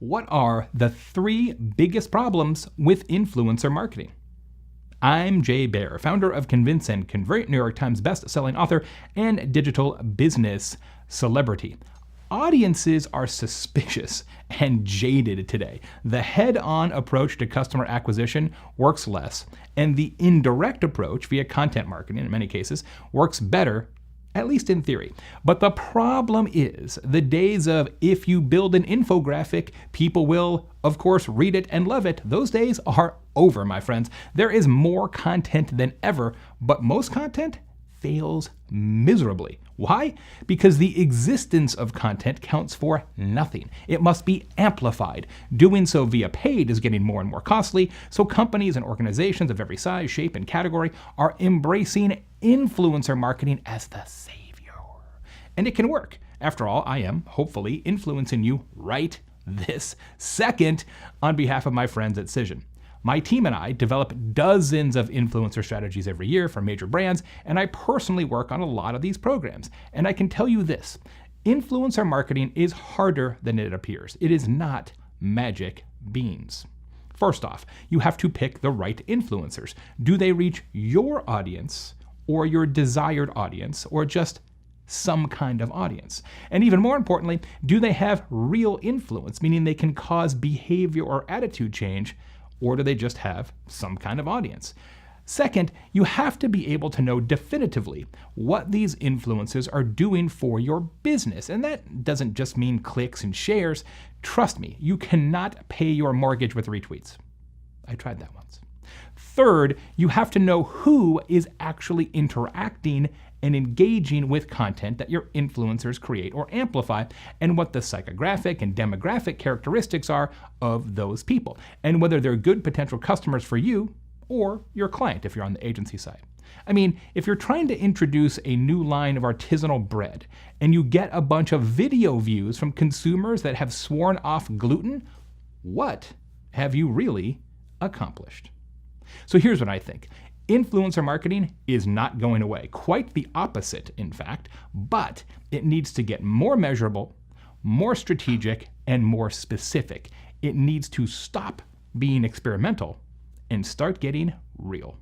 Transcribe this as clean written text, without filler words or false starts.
What are the 3 biggest problems with influencer marketing? I'm Baer, founder of Convince and Convert, New York Times bestselling author, and digital business celebrity. Audiences are suspicious and jaded today. The head-on approach to customer acquisition works less, and the indirect approach via content marketing, in many cases, works better, at least in theory. But the problem is the days of if you build an infographic, people will, of course, read it and love it. Those days are over, my friends. There is more content than ever, but most content fails miserably. Why? Because the existence of content counts for nothing. It must be amplified. Doing so via paid is getting more and more costly, so companies and organizations of every size, shape, and category are embracing influencer marketing as the savior. And it can work. After all, I am, hopefully, influencing you right this second on behalf of my friends at Cision. My team and I develop dozens of influencer strategies every year for major brands, and I personally work on a lot of these programs. And I can tell you this, influencer marketing is harder than it appears. It is not magic beans. First off, you have to pick the right influencers. Do they reach your audience or your desired audience or just some kind of audience? And even more importantly, do they have real influence, meaning they can cause behavior or attitude change, or do they just have some kind of audience? Second, you have to be able to know definitively what these influencers are doing for your business. And that doesn't just mean clicks and shares. Trust me, you cannot pay your mortgage with retweets. I tried that once. Third, you have to know who is actually interacting and engaging with content that your influencers create or amplify, and what the psychographic and demographic characteristics are of those people, and whether they're good potential customers for you or your client if you're on the agency side. I mean, if you're trying to introduce a new line of artisanal bread and you get a bunch of video views from consumers that have sworn off gluten, what have you really accomplished? So here's what I think. Influencer marketing is not going away. Quite the opposite, in fact, but it needs to get more measurable, more strategic, and more specific. It needs to stop being experimental and start getting real.